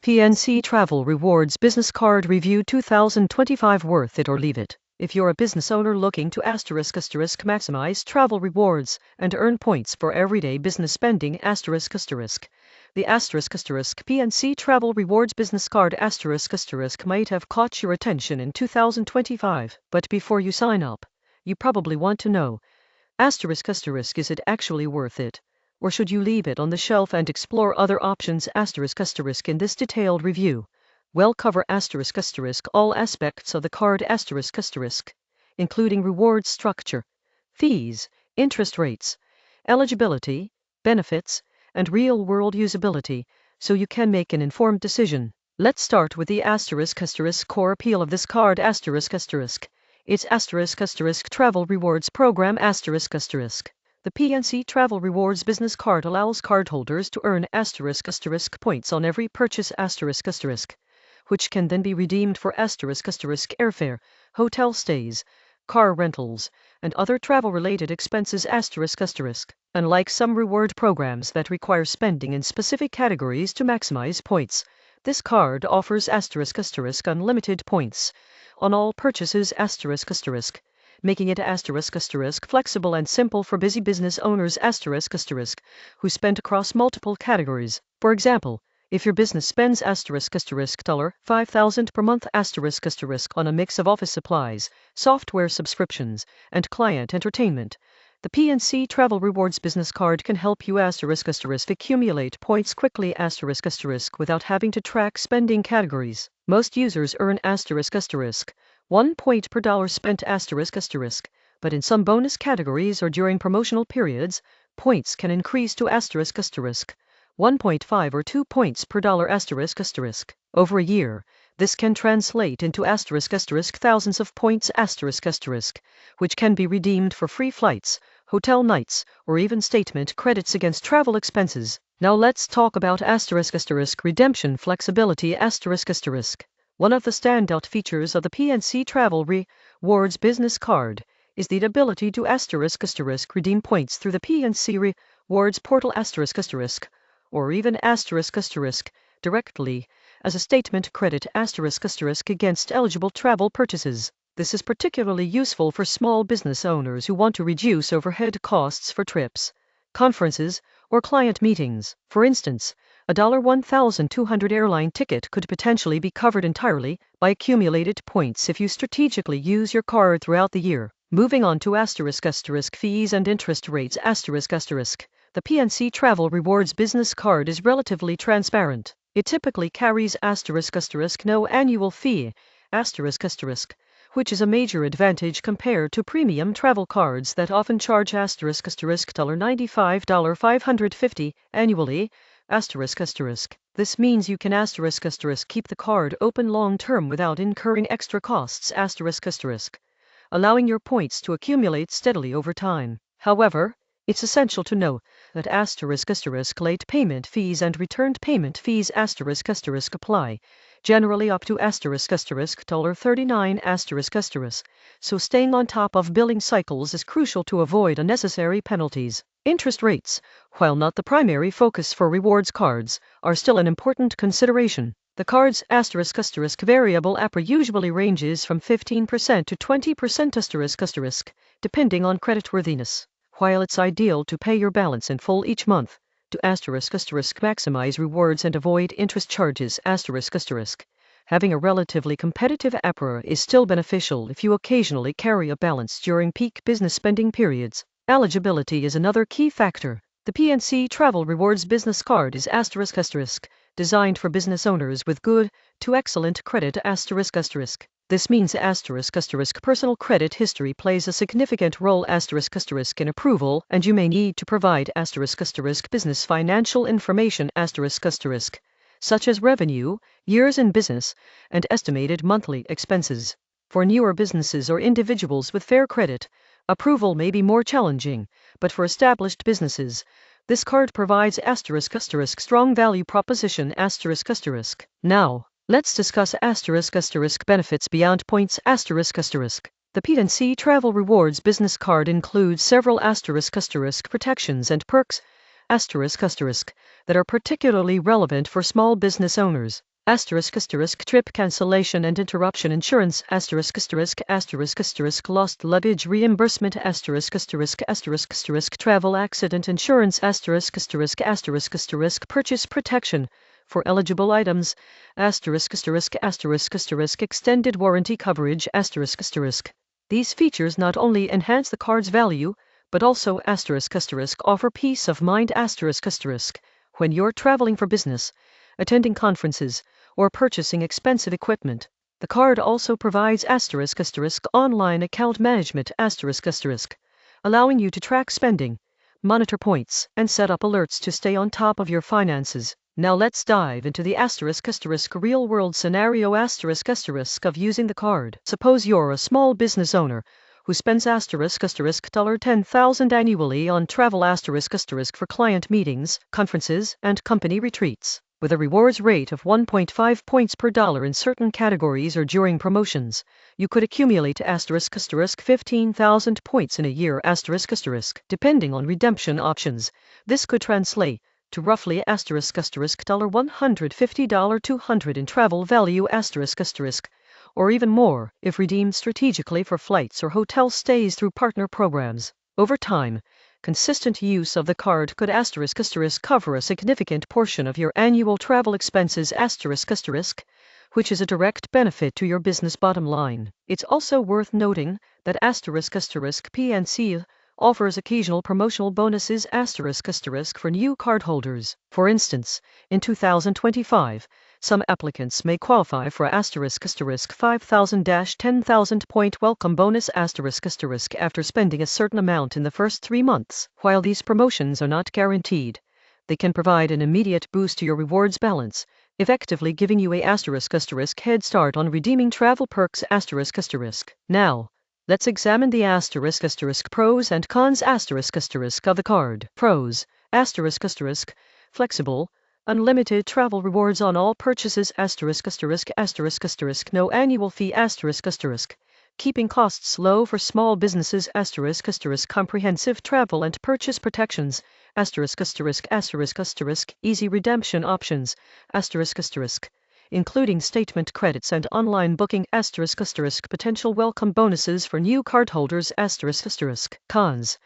PNC Travel Rewards Business Card Review 2025. Worth it or leave it? If you're a business owner looking to maximize travel rewards and earn points for everyday business spending, the PNC Travel Rewards Business Card might have caught your attention in 2025. But before you sign up, you probably want to know, is it actually worth it? Or should you leave it on the shelf and explore other options? In this detailed review, we'll cover all aspects of the card including reward structure, fees, interest rates, eligibility, benefits, and real-world usability, so you can make an informed decision. Let's start with the core appeal of this card. It's Travel Rewards Program ***. The PNC Travel Rewards Business Card allows cardholders to earn points on every purchase which can then be redeemed for airfare, hotel stays, car rentals, and other travel-related expenses Unlike some reward programs that require spending in specific categories to maximize points, this card offers unlimited points on all purchases making it flexible and simple for busy business owners who spend across multiple categories. For example, if your business spends $5,000 per month on a mix of office supplies, software subscriptions, and client entertainment, the PNC Travel Rewards Business Card can help you accumulate points quickly without having to track spending categories. Most users earn 1 point per dollar spent but in some bonus categories or during promotional periods, points can increase to 1.5 or 2 points per dollar over a year. This can translate into thousands of points which can be redeemed for free flights, hotel nights, or even statement credits against travel expenses. Now let's talk about redemption flexibility. One of the standout features of the PNC Travel Rewards Business Card is the ability to redeem points through the PNC Rewards portal or even directly as a statement credit against eligible travel purchases. This is particularly useful for small business owners who want to reduce overhead costs for trips, conferences, or client meetings. For instance, a $1,200 airline ticket could potentially be covered entirely by accumulated points if you strategically use your card throughout the year. Moving on to fees and interest rates. The PNC Travel Rewards Business Card is relatively transparent. It typically carries no annual fee, which is a major advantage compared to premium travel cards that often charge $95.550 annually. This means you can keep the card open long term without incurring extra costs allowing your points to accumulate steadily over time. However, it's essential to know that late payment fees and returned payment fees apply, generally up to $39 so staying on top of billing cycles is crucial to avoid unnecessary penalties. Interest rates, while not the primary focus for rewards cards, are still an important consideration. The card's variable APR usually ranges from 15% to 20% depending on creditworthiness. While it's ideal to pay your balance in full each month, to maximize rewards and avoid interest charges having a relatively competitive APR is still beneficial if you occasionally carry a balance during peak business spending periods. Eligibility is another key factor. The PNC Travel Rewards Business Card is designed for business owners with good to excellent credit This means personal credit history plays a significant role in approval, and you may need to provide business financial information such as revenue, years in business, and estimated monthly expenses. For newer businesses or individuals with fair credit, approval may be more challenging, but for established businesses, this card provides strong value proposition Now, let's discuss benefits beyond points The PNC Travel Rewards Business Card includes several protections and perks that are particularly relevant for small business owners. Trip cancellation and interruption insurance lost luggage reimbursement travel accident insurance purchase protection for eligible items extended warranty coverage These features not only enhance the card's value but also offer peace of mind when you're traveling for business, attending conferences, or purchasing expensive equipment. The card also provides online account management allowing you to track spending, monitor points, and set up alerts to stay on top of your finances. Now let's dive into the real-world scenario of using the card. Suppose you're a small business owner who spends $10,000 annually on travel for client meetings, conferences, and company retreats. With a rewards rate of 1.5 points per dollar in certain categories or during promotions, you could accumulate 15,000 points in a year depending on redemption options. This could translate to roughly $150 200 in travel value or even more if redeemed strategically for flights or hotel stays through partner programs. Over time, consistent use of the card could cover a significant portion of your annual travel expenses which is a direct benefit to your business bottom line. It's also worth noting that PNC offers occasional promotional bonuses for new cardholders. For instance, in 2025, some applicants may qualify for 5,000-10,000 point welcome bonus after spending a certain amount in the first 3 months. While these promotions are not guaranteed, they can provide an immediate boost to your rewards balance, effectively giving you a head start on redeeming travel perks Now, let's examine the pros and cons of the card. Pros: flexible, unlimited travel rewards on all purchases no annual fee keeping costs low for small businesses comprehensive travel and purchase protections easy redemption options including statement credits and online booking potential welcome bonuses for new cardholders cons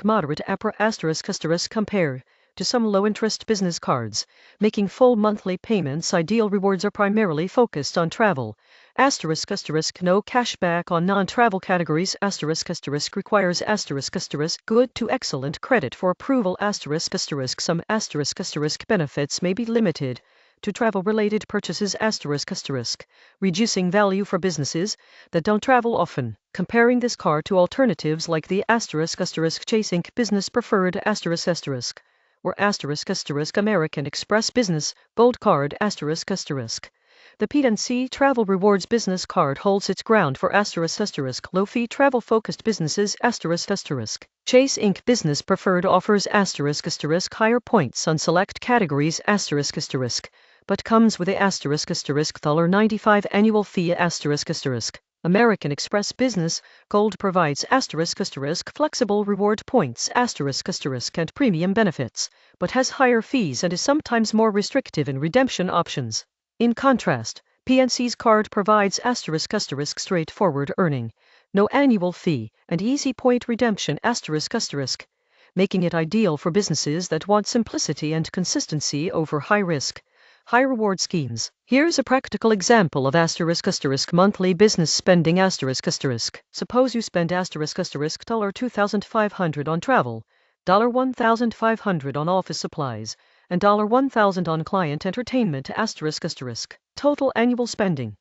moderate APR compared to some low-interest business cards, making full monthly payments ideal. Rewards are primarily focused on travel. No cashback on non-travel categories. Requires good to excellent credit for approval. Some benefits may be limited to travel-related purchases. Reducing value for businesses that don't travel often. Comparing this card to alternatives like the Chase Ink Business Preferred or American Express Business Gold Card The PNC Travel Rewards Business Card holds its ground for low-fee travel-focused businesses Chase Ink Business Preferred offers higher points on select categories but comes with a $95 annual fee American Express Business Gold provides flexible reward points and premium benefits, but has higher fees and is sometimes more restrictive in redemption options. In contrast, PNC's card provides straightforward earning, no annual fee, and easy point redemption making it ideal for businesses that want simplicity and consistency over high-risk, high-reward schemes. Here's a practical example of monthly business spending Suppose you spend $2,500 on travel, $1,500 on office supplies, and $1,000 on client entertainment Total annual spending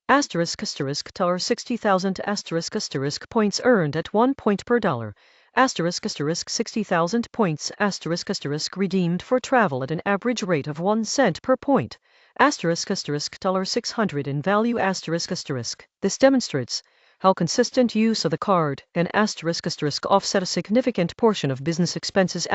$60,000 points earned at 1 point per dollar 60,000 points redeemed for travel at an average rate of 1 cent per point $600 in value This demonstrates how consistent use of the card can offset a significant portion of business expenses